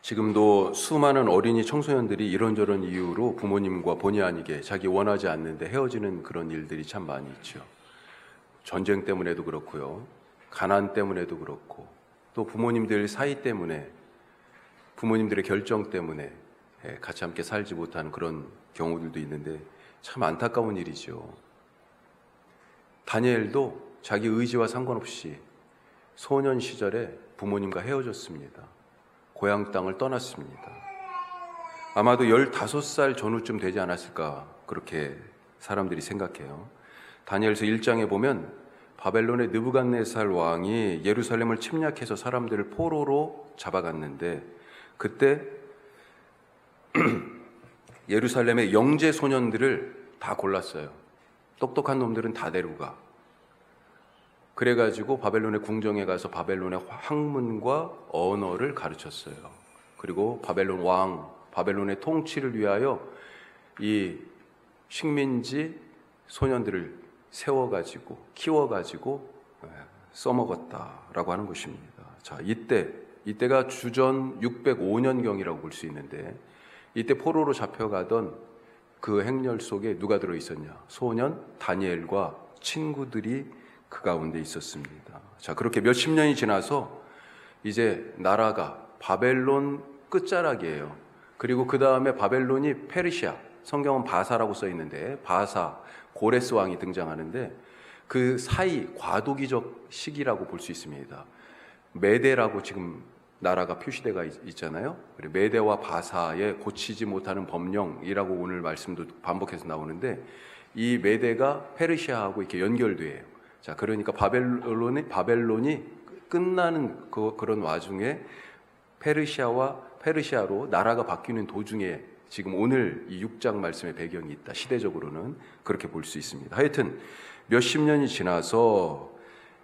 지금도 수많은 어린이 청소년들이 이런저런 이유로 부모님과 본의 아니게 자기 원하지 않는데 헤어지는 그런 일들이 참 많이 있죠. 전쟁 때문에도 그렇고요. 가난 때문에도 그렇고, 또 부모님들 사이 때문에, 부모님들의 결정 때문에 같이 함께 살지 못하는 그런 경우들도 있는데 참 안타까운 일이죠. 다니엘도 자기 의지와 상관없이 소년 시절에 부모님과 헤어졌습니다. 고향 땅을 떠났습니다. 아마도 15살 전후쯤 되지 않았을까 그렇게 사람들이 생각해요. 다니엘서 1장에 보면 바벨론의 느부갓네살 왕이 예루살렘을 침략해서 사람들을 포로로 잡아갔는데, 그때 예루살렘의 영재 소년들을 다 골랐어요. 똑똑한 놈들은 다 데려가. 그래가지고 바벨론의 궁정에 가서 바벨론의 학문과 언어를 가르쳤어요. 그리고 바벨론 왕, 바벨론의 통치를 위하여 이 식민지 소년들을 세워가지고 키워가지고 써먹었다라고 하는 것입니다. 자, 이때가 주전 605년경이라고 볼 수 있는데, 이때 포로로 잡혀가던 그 행렬 속에 누가 들어있었냐? 소년 다니엘과 친구들이 그 가운데 있었습니다. 자, 그렇게 몇십 년이 지나서 이제 나라가 바벨론 끝자락이에요. 그리고 그 다음에 바벨론이 페르시아, 성경은 바사라고 써 있는데 바사, 고레스 왕이 등장하는데, 그 사이 과도기적 시기라고 볼 수 있습니다. 메대라고 지금 나라가 표시되어 있잖아요. 메대와 바사의 고치지 못하는 법령이라고 오늘 말씀도 반복해서 나오는데, 이 메대가 페르시아하고 이렇게 연결돼요. 자, 그러니까 바벨론이 끝나는 그런 와중에 페르시아로 나라가 바뀌는 도중에 지금 오늘 이 6장 말씀의 배경이 있다. 시대적으로는 그렇게 볼 수 있습니다. 하여튼 몇십 년이 지나서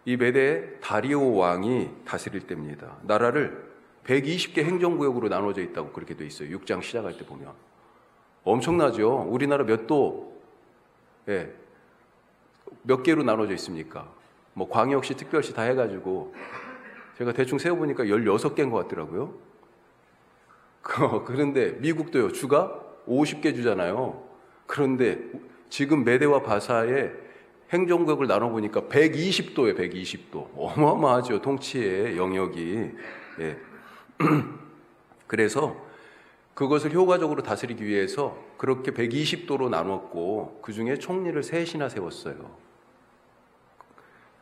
이 메대 다리오 왕이 다스릴 때입니다. 나라를 120개 행정구역으로 나눠져 있다고 그렇게 돼 있어요. 6장 시작할 때 보면. 엄청나죠? 우리나라 몇 개로 나눠져 있습니까? 뭐 광역시, 특별시 다 해가지고 제가 대충 세어보니까 16개인 것 같더라고요. 그런데 미국도요, 주가 50개 주잖아요. 그런데 지금 메대와 바사의 행정구역을 나눠보니까 120도예요, 120도. 어마어마하죠, 통치의 영역이. 예. 그래서 그것을 효과적으로 다스리기 위해서 그렇게 120도로 나눴고, 그 중에 총리를 셋이나 세웠어요.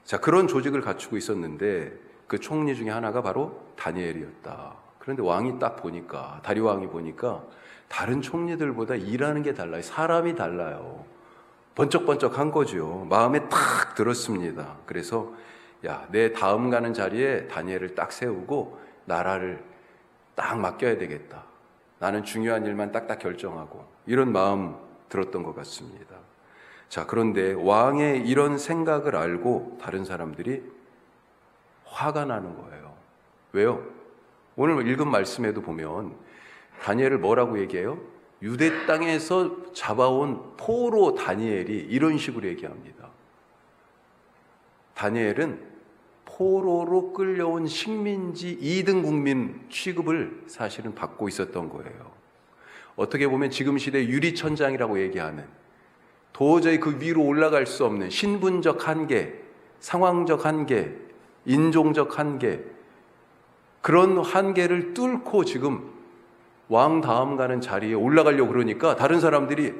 자, 그런 조직을 갖추고 있었는데 그 총리 중에 하나가 바로 다니엘이었다. 그런데 왕이 딱 보니까, 다리 왕이 보니까 다른 총리들보다 일하는 게 달라요. 사람이 달라요. 번쩍번쩍한 거죠. 마음에 탁 들었습니다. 그래서 내 다음 가는 자리에 다니엘을 딱 세우고 나라를 딱 맡겨야 되겠다. 나는 중요한 일만 딱딱 결정하고, 이런 마음 들었던 것 같습니다. 자, 그런데 왕의 이런 생각을 알고 다른 사람들이 화가 나는 거예요. 왜요? 오늘 읽은 말씀에도 보면 다니엘을 뭐라고 얘기해요? 유대 땅에서 잡아온 포로 다니엘이 이런 식으로 얘기합니다. 다니엘은 포로로 끌려온 식민지 2등 국민 취급을 사실은 받고 있었던 거예요. 어떻게 보면 지금 시대 유리천장이라고 얘기하는, 도저히 그 위로 올라갈 수 없는 신분적 한계, 상황적 한계, 인종적 한계, 그런 한계를 뚫고 지금 왕 다음 가는 자리에 올라가려고 그러니까 다른 사람들이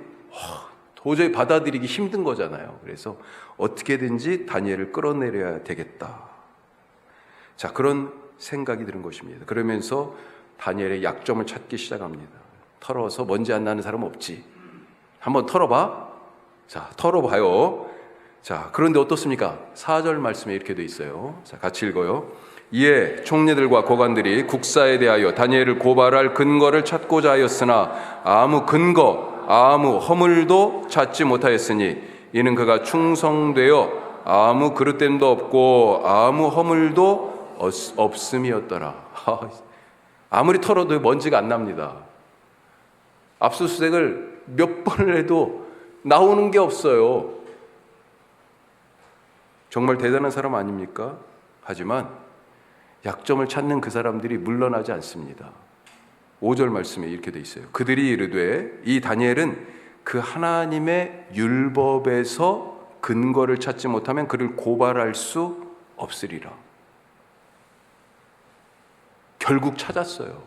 도저히 받아들이기 힘든 거잖아요. 그래서 어떻게든지 다니엘을 끌어내려야 되겠다. 자, 그런 생각이 드는 것입니다. 그러면서 다니엘의 약점을 찾기 시작합니다. 털어서 먼지 안 나는 사람 없지? 한번 털어봐. 자, 털어봐요. 자, 그런데 어떻습니까? 4절 말씀에 이렇게 돼 있어요. 자, 같이 읽어요. 이에 총리들과 고관들이 국사에 대하여 다니엘을 고발할 근거를 찾고자 하였으나 아무 근거, 아무 허물도 찾지 못하였으니 이는 그가 충성되어 아무 그릇됨도 없고 아무 허물도 없음이었더라. 아무리 털어도 먼지가 안 납니다. 압수수색을 몇 번을 해도 나오는 게 없어요. 정말 대단한 사람 아닙니까? 하지만 약점을 찾는 그 사람들이 물러나지 않습니다. 5절 말씀에 이렇게 돼 있어요. 그들이 이르되 이 다니엘은 그 하나님의 율법에서 근거를 찾지 못하면 그를 고발할 수 없으리라. 결국 찾았어요.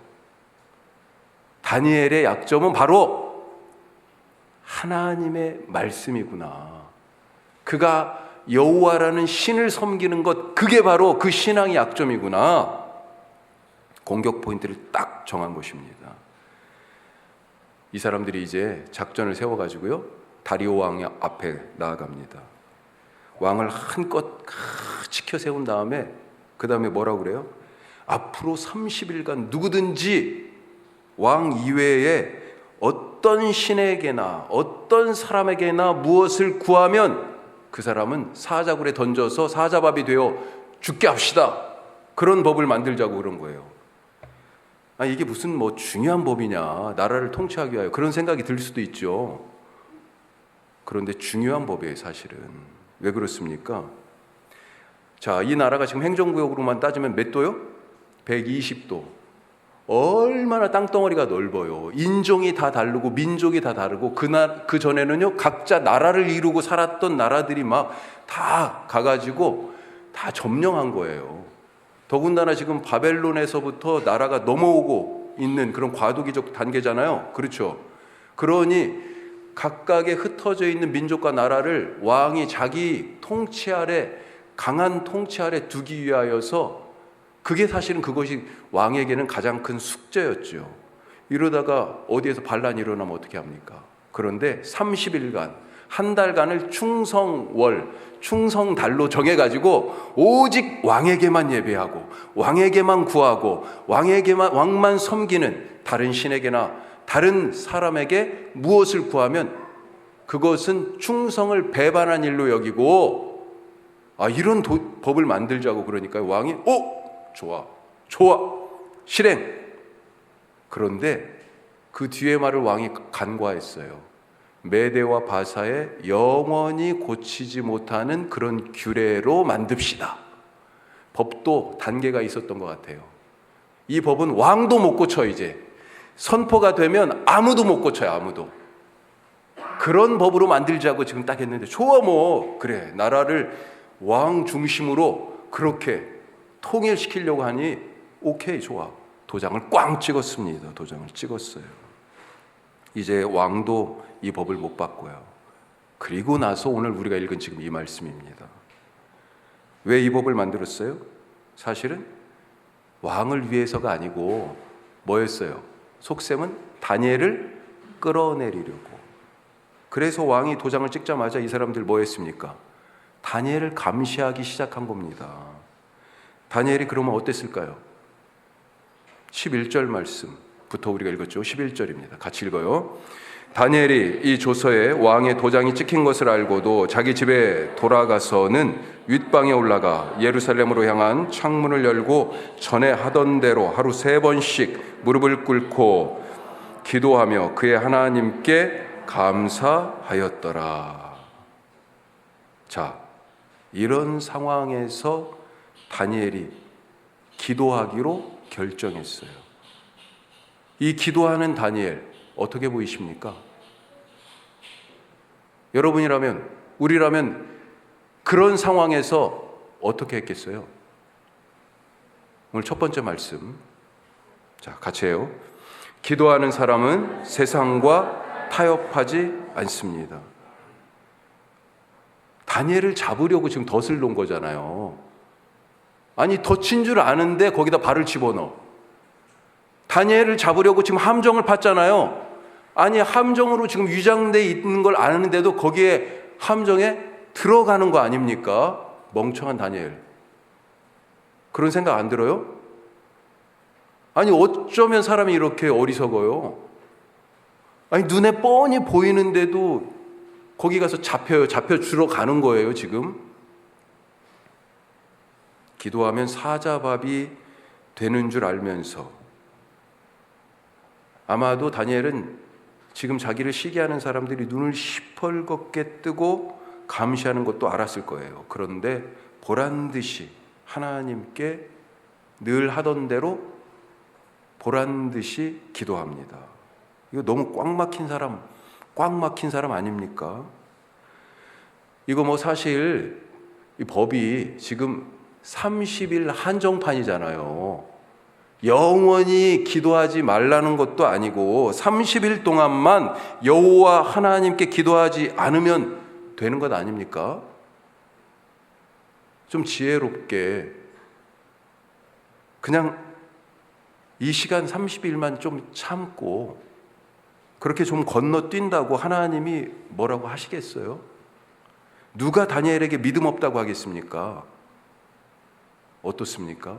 다니엘의 약점은 바로 하나님의 말씀이구나. 그가 여호와라는 신을 섬기는 것, 그게 바로 그 신앙의 약점이구나. 공격 포인트를 딱 정한 것입니다. 이 사람들이 이제 작전을 세워가지고요, 다리오 왕 앞에 나아갑니다. 왕을 한껏 지켜 세운 다음에 그 다음에 뭐라고 그래요? 앞으로 30일간 누구든지 왕 이외에 어떤 신에게나 어떤 사람에게나 무엇을 구하면 그 사람은 사자굴에 던져서 사자밥이 되어 죽게 합시다. 그런 법을 만들자고 그런 거예요. 이게 무슨 뭐 중요한 법이냐, 나라를 통치하기 위하여, 그런 생각이 들 수도 있죠. 그런데 중요한 법이에요, 사실은. 왜 그렇습니까? 자, 이 나라가 지금 행정구역으로만 따지면 몇 도요? 120도. 얼마나 땅덩어리가 넓어요. 인종이 다 다르고 민족이 다 다르고, 그 전에는요, 각자 나라를 이루고 살았던 나라들이 막 다 가가지고 다 점령한 거예요. 더군다나 지금 바벨론에서부터 나라가 넘어오고 있는 그런 과도기적 단계잖아요. 그렇죠? 그러니 각각의 흩어져 있는 민족과 나라를 왕이 자기 통치 아래, 강한 통치 아래 두기 위하여서, 그게 사실은 그것이 왕에게는 가장 큰 숙제였죠. 이러다가 어디에서 반란이 일어나면 어떻게 합니까? 그런데 30일간, 한 달간을 충성달로 정해가지고 오직 왕에게만 예배하고 왕에게만 구하고 왕만 섬기는, 다른 신에게나 다른 사람에게 무엇을 구하면 그것은 충성을 배반한 일로 여기고, 이런 법을 만들자고 그러니까 왕이 좋아 실행. 그런데 그 뒤에 말을 왕이 간과했어요. 메대와 바사에 영원히 고치지 못하는 그런 규례로 만듭시다. 법도 단계가 있었던 것 같아요. 이 법은 왕도 못 고쳐. 이제 선포가 되면 아무도 못 고쳐요. 아무도. 그런 법으로 만들자고 지금 딱 했는데, 좋아, 뭐 그래, 나라를 왕 중심으로 그렇게 통일시키려고 하니 오케이, 좋아. 도장을 꽝 찍었습니다. 도장을 찍었어요. 이제 왕도 이 법을 못 바꿔요. 그리고 나서 오늘 우리가 읽은 지금 이 말씀입니다. 왜 이 법을 만들었어요? 사실은 왕을 위해서가 아니고 뭐였어요? 속셈은 다니엘을 끌어내리려고. 그래서 왕이 도장을 찍자마자 이 사람들 뭐 했습니까? 다니엘을 감시하기 시작한 겁니다. 다니엘이 그러면 어땠을까요? 11절 말씀부터 우리가 읽었죠. 11절입니다. 같이 읽어요. 다니엘이 이 조서에 왕의 도장이 찍힌 것을 알고도 자기 집에 돌아가서는 윗방에 올라가 예루살렘으로 향한 창문을 열고 전에 하던 대로 하루 3번씩 무릎을 꿇고 기도하며 그의 하나님께 감사하였더라. 자, 이런 상황에서 다니엘이 기도하기로 결정했어요. 이 기도하는 다니엘 어떻게 보이십니까? 여러분이라면, 우리라면 그런 상황에서 어떻게 했겠어요? 오늘 첫 번째 말씀, 자, 같이 해요. 기도하는 사람은 세상과 타협하지 않습니다. 다니엘을 잡으려고 지금 덫을 놓은 거잖아요. 아니, 덫인 줄 아는데 거기다 발을 집어넣어. 다니엘을 잡으려고 지금 함정을 팠잖아요. 아니, 함정으로 지금 위장돼 있는 걸 아는데도 거기에 함정에 들어가는 거 아닙니까? 멍청한 다니엘. 그런 생각 안 들어요? 아니, 어쩌면 사람이 이렇게 어리석어요? 아니, 눈에 뻔히 보이는데도 거기 가서 잡혀 주러 가는 거예요, 지금. 기도하면 사자밥이 되는 줄 알면서, 아마도 다니엘은 지금 자기를 시기하는 사람들이 눈을 시뻘겋게 뜨고 감시하는 것도 알았을 거예요. 그런데 보란듯이 하나님께 늘 하던 대로 보란 듯이 기도합니다. 이거 너무 꽉 막힌 사람 아닙니까? 이거 뭐 사실 이 법이 지금 30일 한정판이잖아요. 영원히 기도하지 말라는 것도 아니고 30일 동안만 여호와 하나님께 기도하지 않으면 되는 것 아닙니까? 좀 지혜롭게 그냥 이 시간 30일만 좀 참고 그렇게 좀 건너뛴다고 하나님이 뭐라고 하시겠어요? 누가 다니엘에게 믿음 없다고 하겠습니까? 어떻습니까?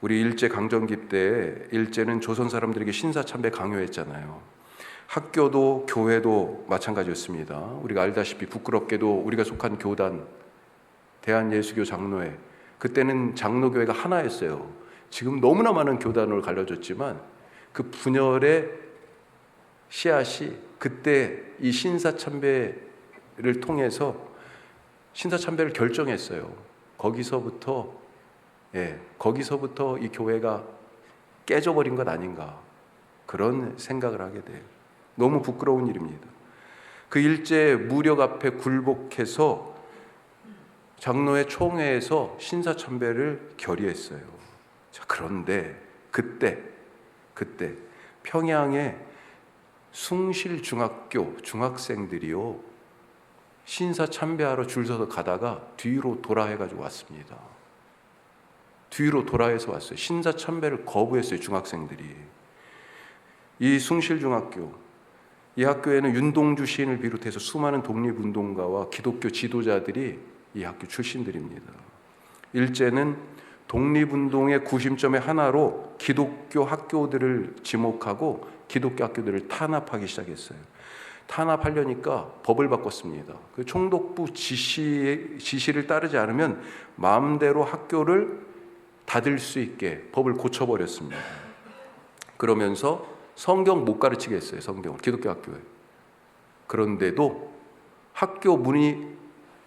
우리 일제 강점기 때 일제는 조선 사람들에게 신사참배 강요했잖아요. 학교도 교회도 마찬가지였습니다. 우리가 알다시피 부끄럽게도 우리가 속한 교단 대한예수교 장로회, 그때는 장로교회가 하나였어요. 지금 너무나 많은 교단으로 갈라졌지만 그 분열의 씨앗이 그때 이 신사참배를 통해서 신사참배를 결정했어요. 거기서부터 이 교회가 깨져버린 것 아닌가, 그런 생각을 하게 돼요. 너무 부끄러운 일입니다. 그 일제 무력 앞에 굴복해서 장로회 총회에서 신사참배를 결의했어요. 자, 그런데 그때 평양의 숭실중학교 중학생들이요, 신사참배하러 줄 서서 가다가 뒤로 돌아해가지고 왔습니다. 뒤로 돌아해서 왔어요. 신사참배를 거부했어요, 중학생들이. 이 숭실중학교, 이 학교에는 윤동주 시인을 비롯해서 수많은 독립운동가와 기독교 지도자들이 이 학교 출신들입니다. 일제는 독립운동의 구심점의 하나로 기독교 학교들을 지목하고 기독교 학교들을 탄압하기 시작했어요. 탄압하려니까 법을 바꿨습니다. 그 총독부 지시를 따르지 않으면 마음대로 학교를 닫을 수 있게 법을 고쳐버렸습니다. 그러면서 성경 못 가르치게 했어요. 성경을 기독교 학교에. 그런데도 학교 문이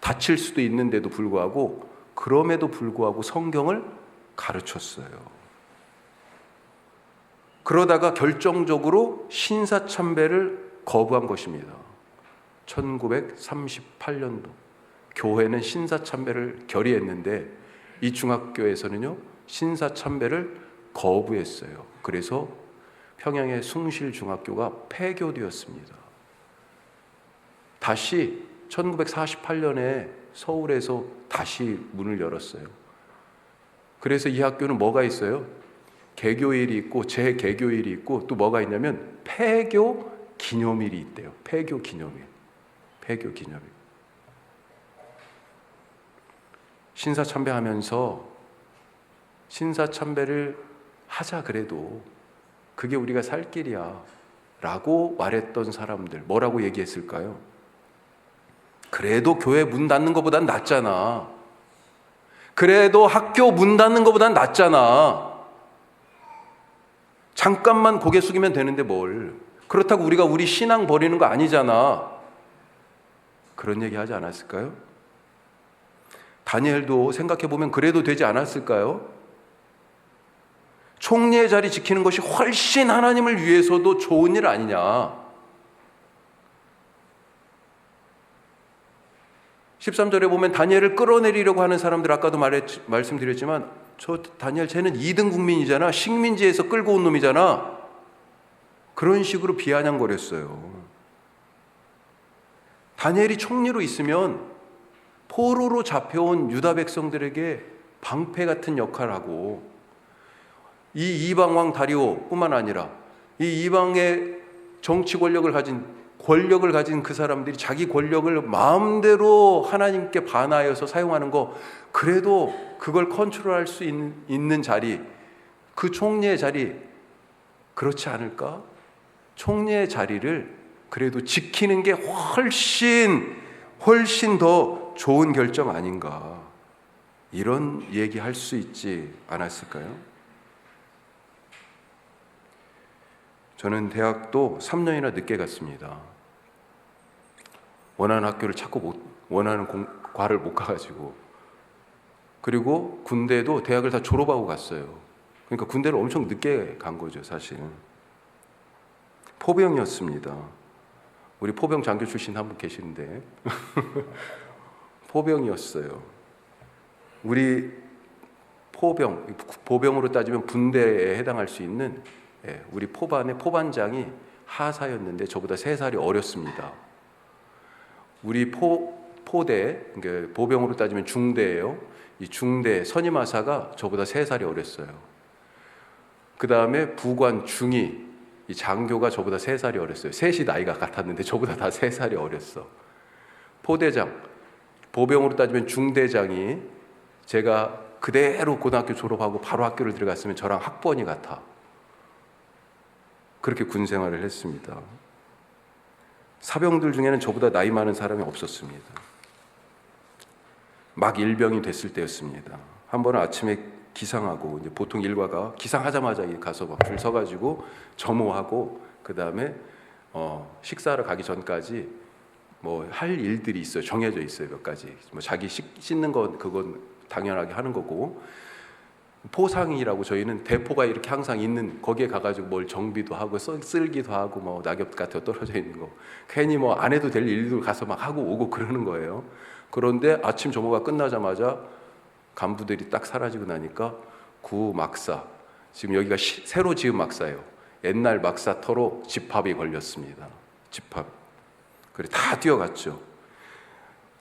닫힐 수도 있는데도 불구하고, 그럼에도 불구하고 성경을 가르쳤어요. 그러다가 결정적으로 신사참배를 거부한 것입니다. 1938년도 교회는 신사참배를 결의했는데 이 중학교에서는요, 신사참배를 거부했어요. 그래서 평양의 숭실중학교가 폐교되었습니다. 다시 1948년에 서울에서 다시 문을 열었어요. 그래서 이 학교는 뭐가 있어요? 개교일이 있고 재개교일이 있고 또 뭐가 있냐면 폐교 기념일이 있대요. 폐교 기념일. 신사참배하면서 신사참배를 하자 그래도 그게 우리가 살 길이야 라고 말했던 사람들, 뭐라고 얘기했을까요? 그래도 교회 문 닫는 것보단 낫잖아. 그래도 학교 문 닫는 것보단 낫잖아. 잠깐만 고개 숙이면 되는데 뭘. 그렇다고 우리가 우리 신앙 버리는 거 아니잖아. 그런 얘기 하지 않았을까요? 다니엘도 생각해보면 그래도 되지 않았을까요? 총리의 자리 지키는 것이 훨씬 하나님을 위해서도 좋은 일 아니냐. 13절에 보면 다니엘을 끌어내리려고 하는 사람들, 아까도 말씀드렸지만 저 다니엘 쟤는 2등 국민이잖아. 식민지에서 끌고 온 놈이잖아. 그런 식으로 비아냥거렸어요. 다니엘이 총리로 있으면 포로로 잡혀온 유다 백성들에게 방패 같은 역할을 하고, 이 이방왕 다리오뿐만 아니라 이 이방의 정치 권력을 가진 그 사람들이 자기 권력을 마음대로 하나님께 반하여서 사용하는 거, 그래도 그걸 컨트롤할 수 있는 자리, 그 총리의 자리, 그렇지 않을까? 총리의 자리를 그래도 지키는 게 훨씬 더 좋은 결정 아닌가, 이런 얘기할 수 있지 않았을까요? 저는 대학도 3년이나 늦게 갔습니다. 원하는 학교를 찾고 원하는 과를 못 가가지고. 그리고 군대도 대학을 다 졸업하고 갔어요. 그러니까 군대를 엄청 늦게 간 거죠, 사실. 포병이었습니다. 우리 포병 장교 출신 한 분 계시는데 포병이었어요. 우리 보병으로 따지면 분대에 해당할 수 있는 우리 포반의 포반장이 하사였는데 저보다 3살이 어렸습니다. 우리 포대, 그러니까 보병으로 따지면 중대예요. 이 중대 선임하사가 저보다 3살이 어렸어요. 그 다음에 부관 중위, 이 장교가 저보다 3살이 어렸어요. 셋이 나이가 같았는데 저보다 다 3살이 어렸어. 포대장, 보병으로 따지면 중대장이 제가 그대로 고등학교 졸업하고 바로 학교를 들어갔으면 저랑 학번이 같아. 그렇게 군 생활을 했습니다. 사병들 중에는 저보다 나이 많은 사람이 없었습니다. 막 일병이 됐을 때였습니다. 한 번은 아침에 기상하고, 이제 보통 일과가 기상하자마자 가서 막 줄 서가지고 점호하고, 그 다음에 식사를 가기 전까지 뭐 할 일들이 있어요. 정해져 있어요. 몇 가지. 뭐 자기 씻는 건 그건 당연하게 하는 거고, 포상이라고 저희는 대포가 이렇게 항상 있는 거기에 가가지고 뭘 정비도 하고 쓸기도 하고 뭐 낙엽 같은 거 떨어져 있는 거 괜히 뭐 안 해도 될 일들 가서 막 하고 오고 그러는 거예요. 그런데 아침 점호가 끝나자마자 간부들이 딱 사라지고 나니까 구 막사, 지금 여기가 새로 지은 막사예요. 옛날 막사터로 집합이 걸렸습니다. 집합. 그래 다 뛰어갔죠.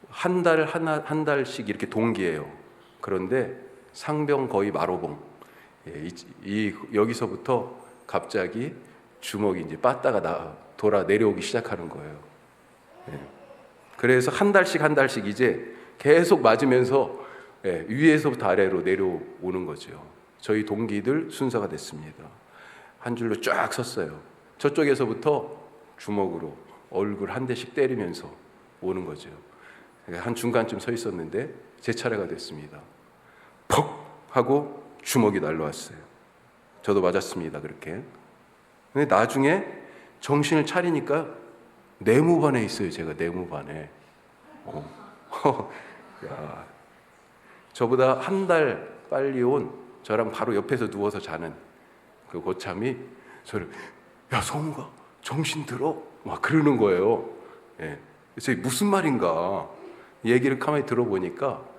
한 달씩 이렇게 동기예요. 그런데 상병 거의 마로봉. 여기서부터 갑자기 주먹이 이제 빠따가 돌아 내려오기 시작하는 거예요. 그래서 한 달씩 이제 계속 맞으면서 위에서부터 아래로 내려오는 거죠. 저희 동기들 순서가 됐습니다. 한 줄로 쫙 섰어요. 저쪽에서부터 주먹으로 얼굴 한 대씩 때리면서 오는 거죠. 한 중간쯤 서 있었는데 제 차례가 됐습니다. 퍽 하고 주먹이 날라왔어요. 저도 맞았습니다. 그렇게. 근데 나중에 정신을 차리니까 내무반에 있어요. 제가 내무반에. 야, 저보다 한 달 빨리 온 저랑 바로 옆에서 누워서 자는 그 고참이 저를 야 성우가 정신 들어? 막 그러는 거예요. 그래서 무슨 말인가 얘기를 가만히 들어보니까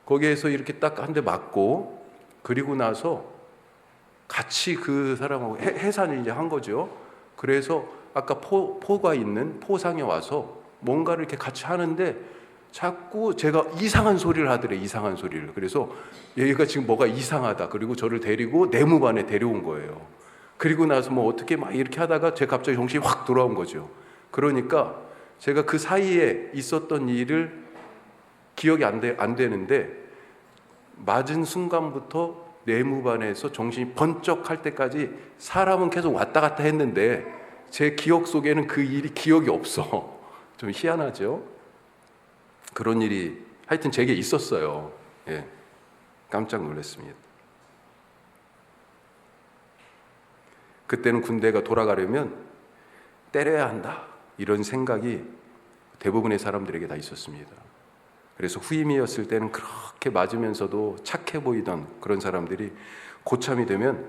거기에서 이렇게 딱 한 대 맞고 그리고 나서 같이 그 사람하고 해산을 이제 한 거죠. 그래서 아까 포가 있는 포상에 와서 뭔가를 이렇게 같이 하는데 자꾸 제가 이상한 소리를 하더래. 이상한 소리를. 그래서 얘가 지금 뭐가 이상하다. 그리고 저를 데리고 내무반에 데려온 거예요. 그리고 나서 뭐 어떻게 막 이렇게 하다가 제가 갑자기 정신이 확 돌아온 거죠. 그러니까 제가 그 사이에 있었던 일을 기억이 안 되는데 맞은 순간부터 내무반에서 정신이 번쩍할 때까지 사람은 계속 왔다 갔다 했는데 제 기억 속에는 그 일이 기억이 없어. 좀 희한하죠? 그런 일이 하여튼 제게 있었어요. 깜짝 놀랐습니다. 그때는 군대가 돌아가려면 때려야 한다. 이런 생각이 대부분의 사람들에게 다 있었습니다. 그래서 후임이었을 때는 그렇게 맞으면서도 착해 보이던 그런 사람들이 고참이 되면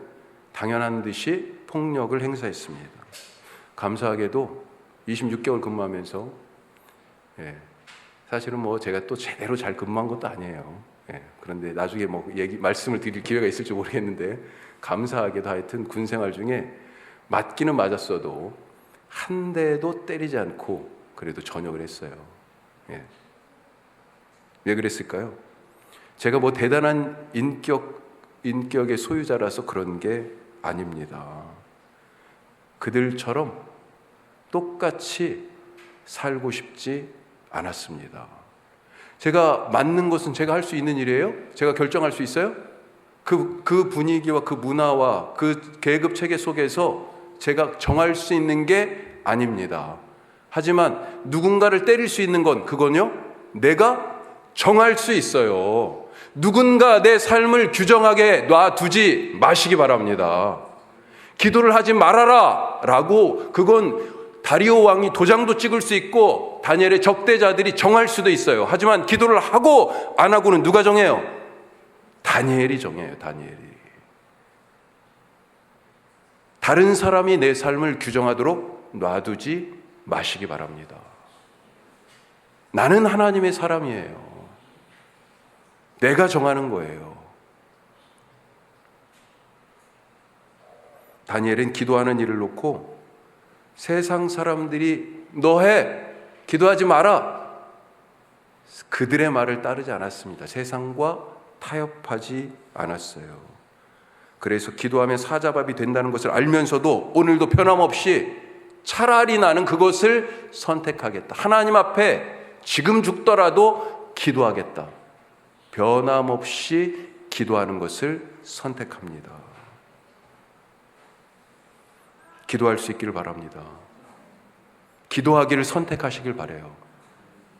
당연한 듯이 폭력을 행사했습니다. 감사하게도 26개월 근무하면서 사실은 뭐 제가 또 제대로 잘 근무한 것도 아니에요. 그런데 나중에 뭐 말씀을 드릴 기회가 있을지 모르겠는데 감사하게도 하여튼 군 생활 중에 맞기는 맞았어도 한 대도 때리지 않고 그래도 전역을 했어요. 왜 그랬을까요? 제가 뭐 대단한 인격의 소유자라서 그런 게 아닙니다. 그들처럼 똑같이 살고 싶지 않았습니다. 제가 맞는 것은 제가 할 수 있는 일이에요? 제가 결정할 수 있어요? 그 분위기와 그 문화와 그 계급 체계 속에서 제가 정할 수 있는 게 아닙니다. 하지만 누군가를 때릴 수 있는 건 그건요, 내가 정할 수 있어요. 누군가 내 삶을 규정하게 놔두지 마시기 바랍니다. 기도를 하지 말아라 라고 그건 다리오 왕이 도장도 찍을 수 있고 다니엘의 적대자들이 정할 수도 있어요. 하지만 기도를 하고 안 하고는 누가 정해요? 다니엘이 정해요. 다니엘이. 다른 사람이 내 삶을 규정하도록 놔두지 마시기 바랍니다. 나는 하나님의 사람이에요. 내가 정하는 거예요. 다니엘은 기도하는 일을 놓고 세상 사람들이 너 해! 기도하지 마라! 그들의 말을 따르지 않았습니다. 세상과 타협하지 않았어요. 그래서 기도하면 사자밥이 된다는 것을 알면서도 오늘도 변함없이 차라리 나는 그것을 선택하겠다. 하나님 앞에 지금 죽더라도 기도하겠다. 변함없이 기도하는 것을 선택합니다. 기도할 수 있기를 바랍니다. 기도하기를 선택하시길 바라요.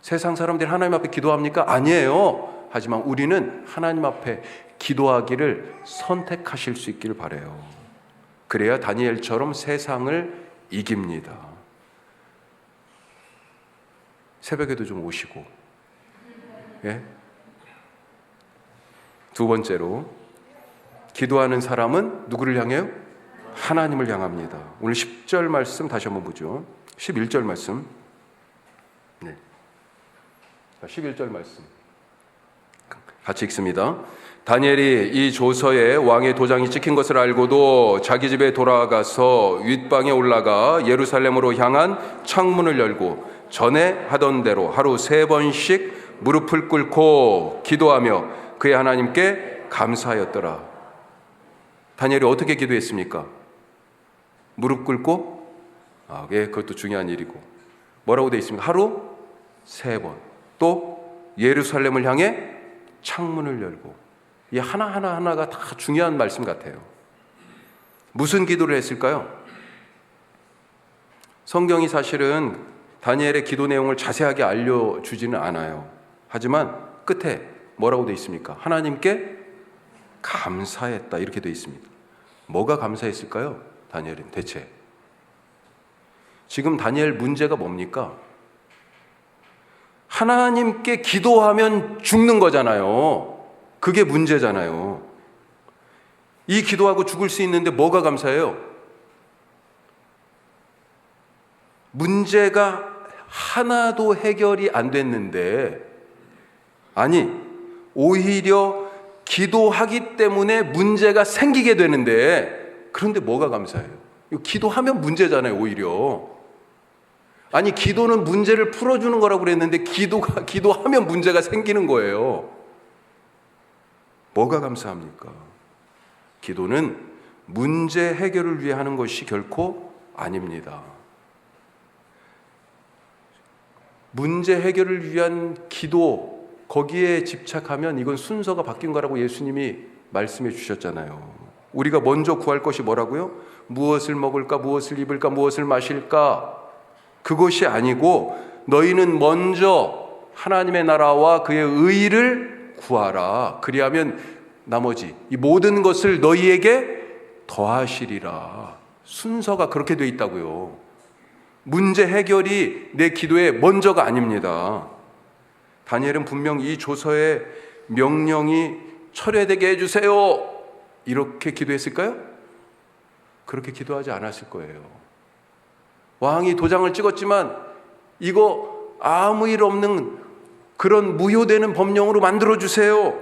세상 사람들이 하나님 앞에 기도합니까? 아니에요. 하지만 우리는 하나님 앞에 기도하기를 선택하실 수 있기를 바라요. 그래야 다니엘처럼 세상을 이깁니다. 새벽에도 좀 오시고. 예? 두 번째로, 기도하는 사람은 누구를 향해요? 하나님을 향합니다. 오늘 10절 말씀 다시 한번 보죠. 11절 말씀. 네. 11절 말씀. 같이 읽습니다. 다니엘이 이 조서에 왕의 도장이 찍힌 것을 알고도 자기 집에 돌아가서 윗방에 올라가 예루살렘으로 향한 창문을 열고 전에 하던 대로 하루 3번씩 무릎을 꿇고 기도하며 그의 하나님께 감사하였더라. 다니엘이 어떻게 기도했습니까? 무릎 꿇고? 예, 그것도 중요한 일이고. 뭐라고 되어 있습니까? 하루 3번. 또 예루살렘을 향해 창문을 열고. 이 하나하나가 다 중요한 말씀 같아요. 무슨 기도를 했을까요? 성경이 사실은 다니엘의 기도 내용을 자세하게 알려주지는 않아요. 하지만 끝에 뭐라고 되어 있습니까? 하나님께 감사했다 이렇게 되어 있습니다. 뭐가 감사했을까요? 다니엘은 대체. 지금 다니엘 문제가 뭡니까? 하나님께 기도하면 죽는 거잖아요. 그게 문제잖아요. 이 기도하고 죽을 수 있는데 뭐가 감사해요? 문제가 하나도 해결이 안 됐는데, 아니 오히려 기도하기 때문에 문제가 생기게 되는데, 그런데 뭐가 감사해요? 기도하면 문제잖아요. 오히려. 아니 기도는 문제를 풀어주는 거라고 그랬는데 기도하면 문제가 생기는 거예요. 뭐가 감사합니까? 기도는 문제 해결을 위해 하는 것이 결코 아닙니다. 문제 해결을 위한 기도, 거기에 집착하면 이건 순서가 바뀐 거라고 예수님이 말씀해 주셨잖아요. 우리가 먼저 구할 것이 뭐라고요? 무엇을 먹을까, 무엇을 입을까, 무엇을 마실까? 그것이 아니고 너희는 먼저 하나님의 나라와 그의 의를 구하라. 그리하면 나머지 이 모든 것을 너희에게 더하시리라. 순서가 그렇게 돼 있다고요. 문제 해결이 내 기도의 먼저가 아닙니다. 다니엘은 분명 이 조서의 명령이 철회되게 해주세요 이렇게 기도했을까요? 그렇게 기도하지 않았을 거예요. 왕이 도장을 찍었지만 이거 아무 일 없는 그런 무효되는 법령으로 만들어주세요.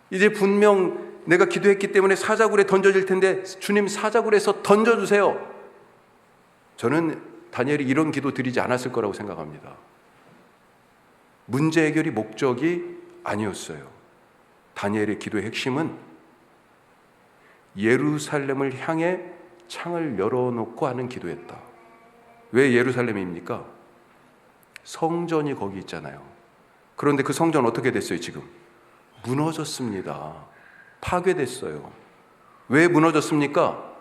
이제 분명 내가 기도했기 때문에 사자굴에 던져질 텐데 주님 사자굴에서 던져주세요. 저는 다니엘이 이런 기도 드리지 않았을 거라고 생각합니다. 문제 해결이 목적이 아니었어요. 다니엘의 기도의 핵심은 예루살렘을 향해 창을 열어놓고 하는 기도였다. 왜 예루살렘입니까? 성전이 거기 있잖아요. 그런데 그 성전 어떻게 됐어요 지금? 무너졌습니다. 파괴됐어요. 왜 무너졌습니까?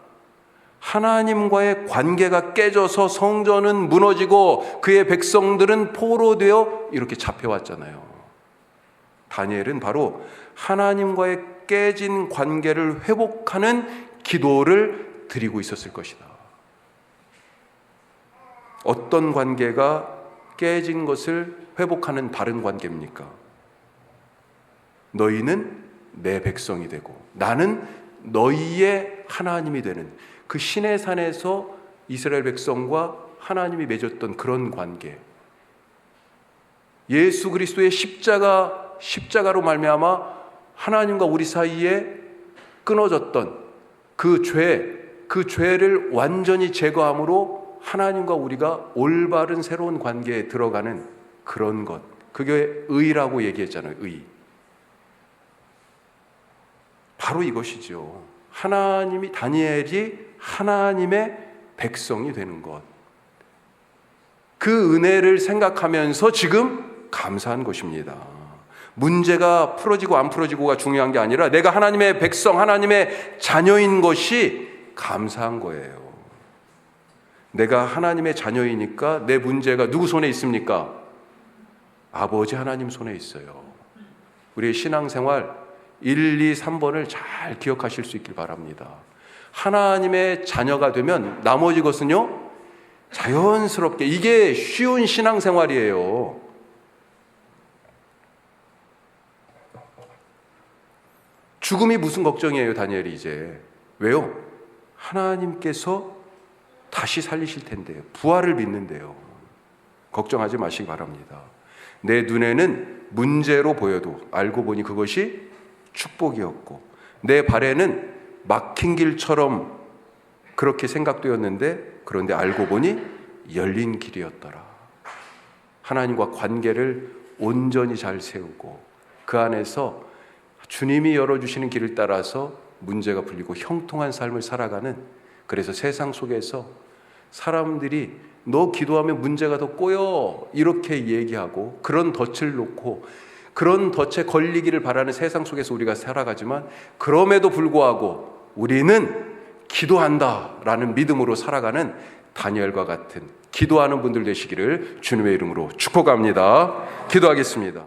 하나님과의 관계가 깨져서 성전은 무너지고 그의 백성들은 포로되어 이렇게 잡혀왔잖아요. 다니엘은 바로 하나님과의 깨진 관계를 회복하는 기도를 드리고 있었을 것이다. 어떤 관계가 깨진 것을 회복하는 바른 관계입니까? 너희는 내 백성이 되고 나는 너희의 하나님이 되는 그 신의 산에서 이스라엘 백성과 하나님이 맺었던 그런 관계, 예수 그리스도의 십자가로 말미암아 하나님과 우리 사이에 끊어졌던 그 죄를 완전히 제거함으로 하나님과 우리가 올바른 새로운 관계에 들어가는 그런 것, 그게 의라고 얘기했잖아요. 의. 바로 이것이죠. 다니엘이 하나님의 백성이 되는 것. 그 은혜를 생각하면서 지금 감사한 것입니다. 문제가 풀어지고 안 풀어지고가 중요한 게 아니라 내가 하나님의 백성, 하나님의 자녀인 것이 감사한 거예요. 내가 하나님의 자녀이니까 내 문제가 누구 손에 있습니까? 아버지 하나님 손에 있어요. 우리의 신앙생활 1, 2, 3번을 잘 기억하실 수 있길 바랍니다. 하나님의 자녀가 되면 나머지 것은요, 자연스럽게, 이게 쉬운 신앙생활이에요. 죽음이 무슨 걱정이에요, 다니엘이 이제. 왜요? 하나님께서 다시 살리실 텐데요. 부활을 믿는데요. 걱정하지 마시기 바랍니다. 내 눈에는 문제로 보여도 알고 보니 그것이 축복이었고, 내 발에는 막힌 길처럼 그렇게 생각되었는데, 그런데 알고 보니 열린 길이었더라. 하나님과 관계를 온전히 잘 세우고 그 안에서 주님이 열어주시는 길을 따라서 문제가 풀리고 형통한 삶을 살아가는, 그래서 세상 속에서 사람들이 너 기도하면 문제가 더 꼬여 이렇게 얘기하고 그런 덫을 놓고 그런 덫에 걸리기를 바라는 세상 속에서 우리가 살아가지만, 그럼에도 불구하고 우리는 기도한다라는 믿음으로 살아가는 다니엘과 같은 기도하는 분들 되시기를 주님의 이름으로 축복합니다. 기도하겠습니다.